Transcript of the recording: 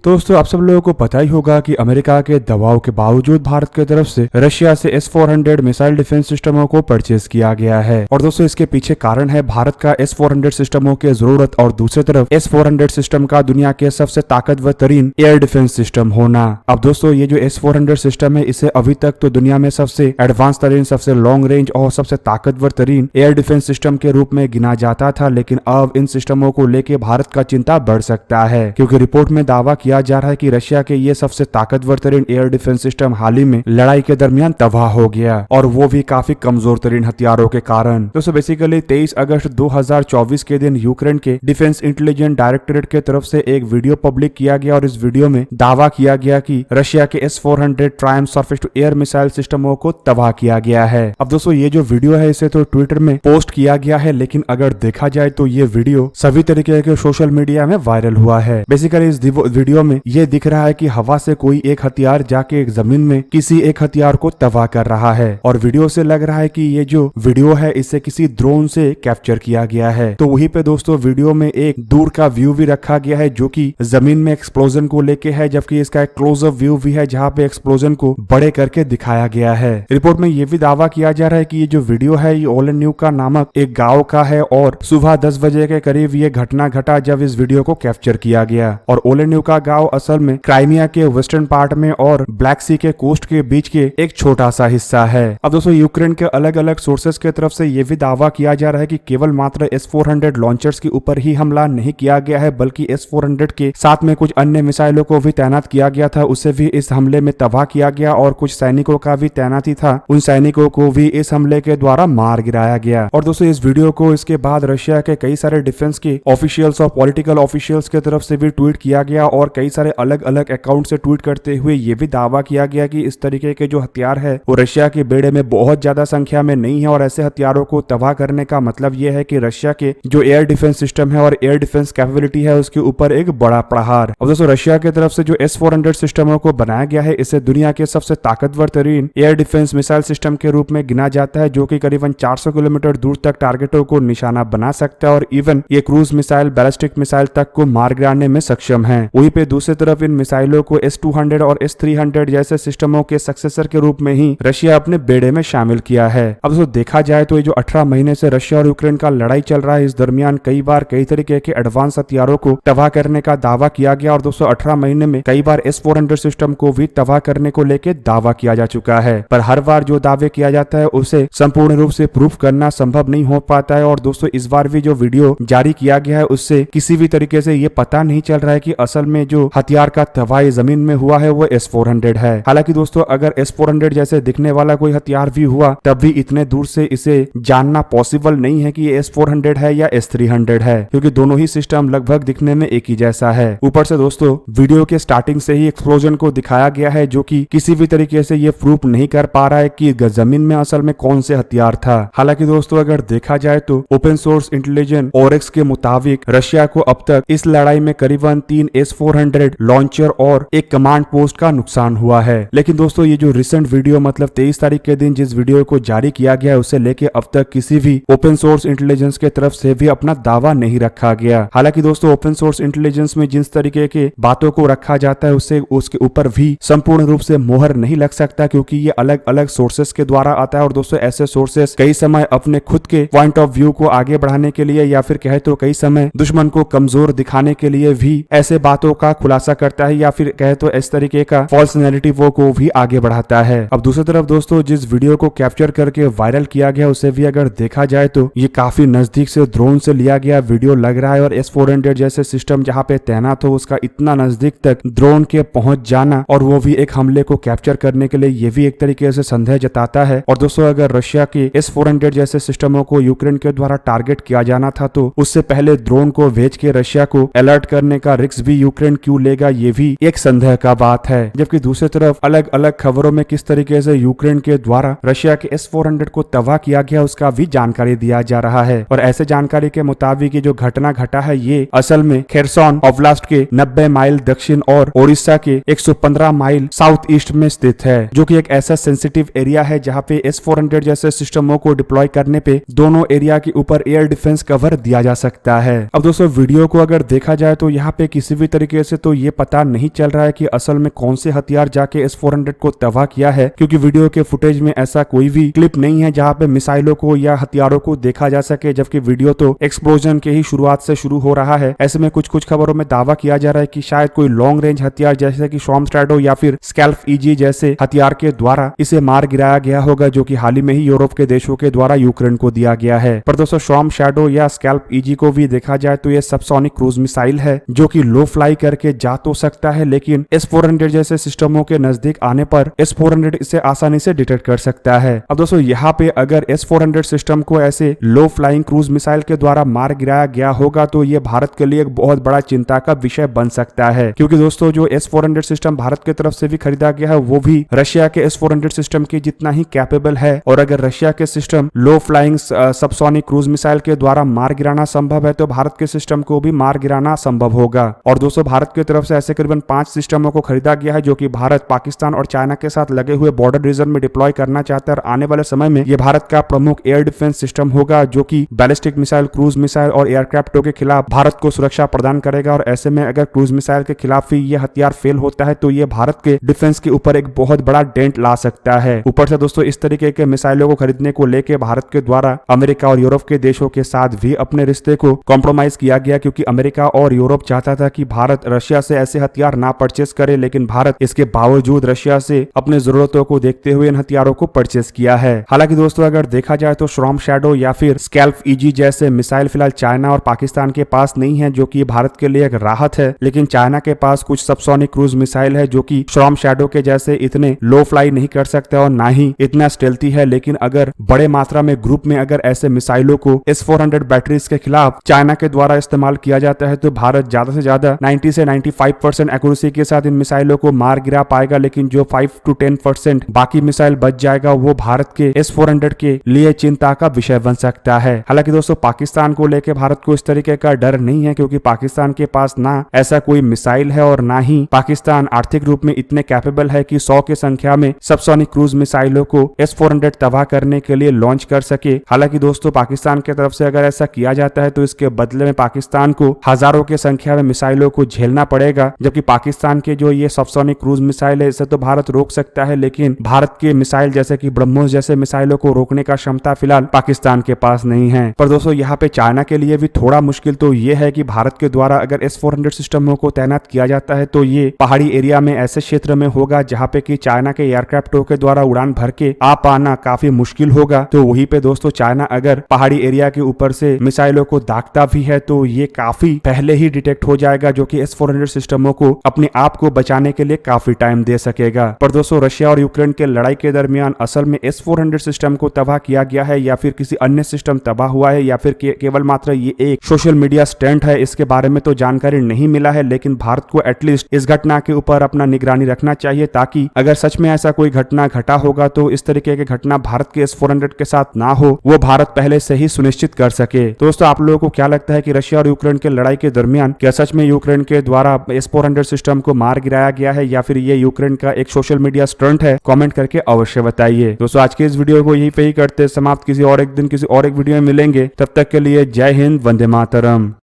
दोस्तों आप सब लोगों को पता ही होगा कि अमेरिका के दबाव के बावजूद भारत की तरफ से रशिया से S-400 मिसाइल डिफेंस सिस्टमों को परचेज किया गया है। और दोस्तों इसके पीछे कारण है भारत का S-400 सिस्टमों की जरूरत और दूसरी तरफ S-400 सिस्टम का दुनिया के सबसे ताकतवर तरीन एयर डिफेंस सिस्टम होना। अब दोस्तों ये जो S-400 सिस्टम है इसे अभी तक तो दुनिया में सबसे एडवांस तरीन, सबसे लॉन्ग रेंज और सबसे ताकतवर तरीन एयर डिफेंस सिस्टम के रूप में गिना जाता था, लेकिन अब इन सिस्टमों को लेकर भारत का चिंता बढ़ सकता है, क्योंकि रिपोर्ट में दावा किया जा रहा है कि रशिया के ये सबसे ताकतवर तरीन एयर डिफेंस सिस्टम हाल ही में लड़ाई के दरमियान तबाह हो गया, और वो भी काफी कमजोर तरीन हथियारों के कारण। दोस्तों बेसिकली 23 अगस्त 2024 के दिन यूक्रेन के डिफेंस इंटेलिजेंस डायरेक्टरेट के तरफ से एक वीडियो पब्लिक किया गया और इस वीडियो में दावा किया गया कि रशिया के S-400 triumph surface to air missile सिस्टमों को तबाह किया गया है। अब दोस्तों ये जो वीडियो है इसे तो ट्विटर में पोस्ट किया गया है, लेकिन अगर देखा जाए तो ये वीडियो सभी तरीके के सोशल मीडिया में वायरल हुआ है। बेसिकली इस वीडियो में ये दिख रहा है कि हवा से कोई एक हथियार जाके एक जमीन में किसी एक हथियार को तबाह कर रहा है, और वीडियो से लग रहा है कि ये जो वीडियो है इसे किसी ड्रोन से कैप्चर किया गया है। तो वहीं पे दोस्तों वीडियो में एक दूर का व्यू भी रखा गया है जो कि जमीन में एक्सप्लोजन को लेके है, जबकि इसका एक क्लोजअप व्यू भी है जहाँ पे एक्सप्लोजन को बड़े करके दिखाया गया है। रिपोर्ट में ये भी दावा किया जा रहा है कि ये जो वीडियो है ये ओलेन्यूका नामक एक गाँव का है, और सुबह 10 बजे के करीब ये घटना घटा जब इस वीडियो को कैप्चर किया गया। और ओलेन्यूका गाँव असल में क्राइमिया के वेस्टर्न पार्ट में और ब्लैक सी के कोस्ट के बीच के एक छोटा सा हिस्सा है। अब दोस्तों यूक्रेन के अलग अलग सोर्सेस के तरफ से यह भी दावा किया जा रहा है कि केवल मात्र S-400 लॉन्चर्स के ऊपर ही हमला नहीं किया गया है, बल्कि S-400 के साथ में कुछ अन्य मिसाइलों को भी तैनात किया गया था, उसे भी इस हमले में तबाह किया गया, और कुछ सैनिकों का भी तैनाती था, उन सैनिकों को भी इस हमले के द्वारा मार गिराया गया। और दोस्तों इस वीडियो को इसके बाद रशिया के कई सारे डिफेंस के ऑफिशियल्स और पॉलिटिकल ऑफिशियल्स के तरफ से भी ट्वीट किया गया, और कई सारे अलग अलग अकाउंट से ट्वीट करते हुए ये भी दावा किया गया कि इस तरीके के जो हथियार है वो रशिया के बेड़े में बहुत ज्यादा संख्या में नहीं है, और ऐसे हथियारों को तबाह करने का मतलब ये है कि रशिया के जो एयर डिफेंस सिस्टम है और एयर डिफेंस कैपेबिलिटी है उसके ऊपर एक बड़ा प्रहार। अब दोस्तों रशिया की तरफ से जो S-400 सिस्टमों को बनाया गया है इसे दुनिया के सबसे ताकतवर तरीन एयर डिफेंस मिसाइल सिस्टम के रूप में गिना जाता है, जो कि करीबन 400 किलोमीटर दूर तक टारगेटों को निशाना बना सकता है, और इवन ये क्रूज मिसाइल, बैलिस्टिक मिसाइल तक को मार गिराने में सक्षम है। वहीं पे दूसरी तरफ इन मिसाइलों को S-200 और S-300 जैसे सिस्टमों के सक्सेसर के रूप में ही रशिया अपने बेड़े में शामिल किया है। अब दोस्तों देखा जाए तो ये जो 18 महीने से रशिया और यूक्रेन का लड़ाई चल रहा है, इस दरमियान कई बार कई तरीके के एडवांस हथियारों को तबाह करने का दावा किया गया, और दोस्तों 18 महीने में कई बार S-400 सिस्टम को भी तबाह करने को लेकर दावा किया जा चुका है, पर हर बार जो दावे किया जाता है उसे संपूर्ण रूप से प्रूफ करना संभव नहीं हो पाता है। और दोस्तों इस बार भी जो वीडियो जारी किया गया है उससे किसी भी तरीके से ये पता नहीं चल रहा है कि असल में जो हथियार का तबाही जमीन में हुआ है वो S-400 है। हालांकि दोस्तों अगर S-400 जैसे दिखने वाला कोई हथियार भी हुआ तब भी इतने दूर से इसे जानना पॉसिबल नहीं है कि ये S-400 है या S-300 है, क्योंकि दोनों ही सिस्टम लगभग दिखने में एक ही जैसा है। ऊपर से दोस्तों वीडियो के स्टार्टिंग से ही एक्सप्लोजन को दिखाया गया है, जो कि किसी भी तरीके से ये प्रूफ नहीं कर पा रहा है कि जमीन में असल में कौन से हथियार था। हालांकि दोस्तों अगर देखा जाए तो ओपन सोर्स इंटेलिजेंस ओरेक्स के मुताबिक रशिया को अब तक इस लड़ाई में करीबन 3 S-400 लॉन्चर और एक कमांड पोस्ट का नुकसान हुआ है। लेकिन दोस्तों ये जो रिसेंट वीडियो मतलब 23 तारीख के दिन जिस वीडियो को जारी किया गया है उसे लेके अब तक किसी भी ओपन सोर्स इंटेलिजेंस के तरफ से भी अपना दावा नहीं रखा गया। हालांकि दोस्तों ओपन सोर्स इंटेलिजेंस में जिस तरीके के बातों को रखा जाता है उससे उसके ऊपर भी संपूर्ण रूप से मोहर नहीं लग सकता, क्योंकि ये अलग अलग सोर्सेस के द्वारा आता है, और दोस्तों ऐसे सोर्सेस कई समय अपने खुद के पॉइंट ऑफ व्यू को आगे बढ़ाने के लिए या फिर कहे तो कई समय दुश्मन को कमजोर दिखाने के लिए भी ऐसे बातों का खुलासा करता है, या फिर कहे तो इस तरीके का फॉल्स नैरेटिव को भी आगे बढ़ाता है। अब दूसरी तरफ दोस्तों जिस वीडियो को कैप्चर करके वायरल किया गया उसे भी अगर देखा जाए तो ये काफी नजदीक से ड्रोन से लिया गया वीडियो लग रहा है, और S-400 जैसे सिस्टम जहाँ पे तैनात हो उसका इतना नजदीक तक ड्रोन के पहुंच जाना और वो भी एक हमले को कैप्चर करने के लिए ये भी एक तरीके से संदेह जताता है। और दोस्तों अगर रशिया के S-400 जैसे सिस्टमों को यूक्रेन के द्वारा टारगेट किया जाना था तो उससे पहले ड्रोन को भेज के रशिया को अलर्ट करने का रिस्क भी यूक्रेन क्यों लेगा, ये भी एक संदेह का बात है। जबकि दूसरी तरफ अलग अलग खबरों में किस तरीके से यूक्रेन के द्वारा रशिया के S-400 को तबाह किया गया उसका भी जानकारी दिया जा रहा है, और ऐसे जानकारी के मुताबिक जो घटना घटा है ये असल में खेरसोन ओब्लास्ट के 90 माइल दक्षिण और ओडिशा के 115 माइल साउथ ईस्ट में स्थित है, जो कि एक ऐसा सेंसिटिव एरिया है जहाँ पे S-400 जैसे सिस्टमों को डिप्लॉय करने पे दोनों एरिया के ऊपर एयर डिफेंस कवर दिया जा सकता है। अब दोस्तों वीडियो को अगर देखा जाए तो यहाँ पे किसी भी तरीके से से तो ये पता नहीं चल रहा है कि असल में कौन से हथियार जाके S-400 को तबाह किया है, क्योंकि वीडियो के फुटेज में ऐसा कोई भी क्लिप नहीं है जहां पे मिसाइलों को या हथियारों को देखा जा सके, जबकि वीडियो तो एक्सप्लोजन के ही शुरुआत से शुरू हो रहा है। ऐसे में कुछ खबरों में दावा किया जा रहा है कि शायद कोई लॉन्ग रेंज हथियार जैसे कि शॉर्म शैडो या फिर स्कैल्प ईजी जैसे हथियार के द्वारा इसे मार गिराया गया होगा, जो कि हाल ही में ही यूरोप के देशों के द्वारा यूक्रेन को दिया गया है। पर दोस्तों शॉर्म शैडो या स्कैल्प ईजी को भी देखा जाए तो यह सबसोनिक क्रूज मिसाइल है जो कि लो फ्लाई करके जा तो सकता है, लेकिन S-400 जैसे सिस्टमों के नजदीक आने पर S-400 इसे आसानी से डिटेक्ट कर सकता है। अब दोस्तों यहाँ पे अगर S-400 सिस्टम को ऐसे लो फ्लाइंग क्रूज मिसाइल के द्वारा मार गिराया गया होगा तो ये भारत के लिए एक बहुत बड़ा चिंता का विषय बन सकता है, क्योंकि दोस्तों जो S-400 सिस्टम भारत की तरफ से भी खरीदा गया है वो भी रशिया के S-400 सिस्टम के जितना ही कैपेबल है। और अगर रशिया के सिस्टम लो फ्लाइंग सबसोनिक क्रूज मिसाइल के द्वारा मार गिराना संभव है तो भारत के सिस्टम को भी मार गिराना संभव होगा। और दोस्तों भारत की तरफ से ऐसे करीबन 5 सिस्टमों को खरीदा गया है जो कि भारत, पाकिस्तान और चाइना के साथ लगे हुए बॉर्डर रीजन में डिप्लॉय करना चाहता है। और आने वाले समय में यह भारत का प्रमुख एयर डिफेंस सिस्टम होगा जो कि बैलिस्टिक मिसाइल, क्रूज मिसाइल और एयरक्राफ्टों के खिलाफ भारत को सुरक्षा प्रदान करेगा। और ऐसे में अगर क्रूज मिसाइल के खिलाफ ही यह हथियार फेल होता है तो यह भारत के डिफेंस के ऊपर एक बहुत बड़ा डेंट ला सकता है। ऊपर से दोस्तों इस तरीके के मिसाइलों को खरीदने को लेकर भारत के द्वारा अमेरिका और यूरोप के देशों के साथ भी अपने रिश्ते को कॉम्प्रोमाइज किया गया, क्योंकि अमेरिका और यूरोप चाहता था कि भारत रशिया से ऐसे हथियार ना परचेस करे, लेकिन भारत इसके बावजूद रशिया से अपने जरूरतों को देखते हुए इन हथियारों को परचेस किया है। हालांकि दोस्तों अगर देखा जाए तो शॉर्म शैडो या फिर स्कैल्प ईजी जैसे मिसाइल फिलहाल चाइना और पाकिस्तान के पास नहीं है, जो कि भारत के लिए एक राहत है। लेकिन चाइना के पास कुछ सबसोनिक क्रूज मिसाइल है जो कि शॉर्म शैडो के जैसे इतने लो फ्लाई नहीं कर सकते और ना ही इतना स्टेल्थी है। लेकिन अगर बड़े मात्रा में ग्रुप में अगर ऐसे मिसाइलों को S-400 बैटरीज के खिलाफ चाइना के द्वारा इस्तेमाल किया जाता है तो भारत ज्यादा से ज्यादा 90 से 95% एक्यूरेसी के साथ इन मिसाइलों को मार गिरा पाएगा। लेकिन जो 5 to 10% बाकी मिसाइल बच जाएगा वो भारत के S-400 के लिए चिंता का विषय बन सकता है। हालांकि दोस्तों पाकिस्तान को लेकर भारत को इस तरीके का डर नहीं है, क्योंकि पाकिस्तान के पास ना ऐसा कोई मिसाइल है और ना ही पाकिस्तान आर्थिक रूप में इतने कैपेबल है कि 100 की संख्या में सबसोनिक क्रूज मिसाइलों को S-400 तबाह करने के लिए लॉन्च कर सके। हालांकि दोस्तों पाकिस्तान की तरफ से अगर ऐसा किया जाता है तो इसके बदले में पाकिस्तान को हजारों की संख्या में मिसाइलों को झेलना पड़ेगा, जबकि पाकिस्तान के जो ये सबसोनिक क्रूज मिसाइल है इसे तो भारत रोक सकता है, लेकिन भारत के मिसाइल जैसे कि ब्रह्मोस जैसे मिसाइलों को रोकने का क्षमता फिलहाल पाकिस्तान के पास नहीं है। पर दोस्तों यहाँ पे चाइना के लिए भी थोड़ा मुश्किल तो ये है कि भारत के द्वारा अगर S-400 सिस्टमों को तैनात किया जाता है तो ये पहाड़ी एरिया में ऐसे क्षेत्र में होगा जहाँ पे कि चाइना के एयरक्राफ्टों के द्वारा उड़ान भर के आ पाना काफी मुश्किल होगा। तो वहीं पे दोस्तों चाइना अगर पहाड़ी एरिया के ऊपर से मिसाइलों को दागता भी है तो ये काफी पहले ही डिटेक्ट हो जाएगा, जो कि S-400 सिस्टमों को अपने आप को बचाने के लिए काफी टाइम दे सकेगा। पर दोस्तों रशिया और यूक्रेन के लड़ाई के दरमियान असल में S-400 सिस्टम को तबाह किया गया है या फिर किसी अन्य सिस्टम तबाह हुआ है या फिर केवल मात्र ये एक सोशल मीडिया स्टंट है, इसके बारे में तो जानकारी नहीं मिला है। लेकिन भारत को एटलीस्ट इस घटना के ऊपर अपना निगरानी रखना चाहिए, ताकि अगर सच में ऐसा कोई घटना घटा होगा तो इस तरीके की घटना भारत के S-400 के साथ ना हो, वो भारत पहले से ही सुनिश्चित कर सके। दोस्तों आप लोगों को क्या लगता है कि रशिया और यूक्रेन के लड़ाई के दरमियान क्या सच में यूक्रेन के द्वारा S-400 सिस्टम को मार गिराया गया है या फिर ये यूक्रेन का एक सोशल मीडिया स्टंट है? कमेंट करके अवश्य बताइए। दोस्तों आज के इस वीडियो को यहीं पे ही करते समाप्त, किसी और एक दिन किसी और एक वीडियो में मिलेंगे। तब तक के लिए जय हिंद, वंदे मातरम।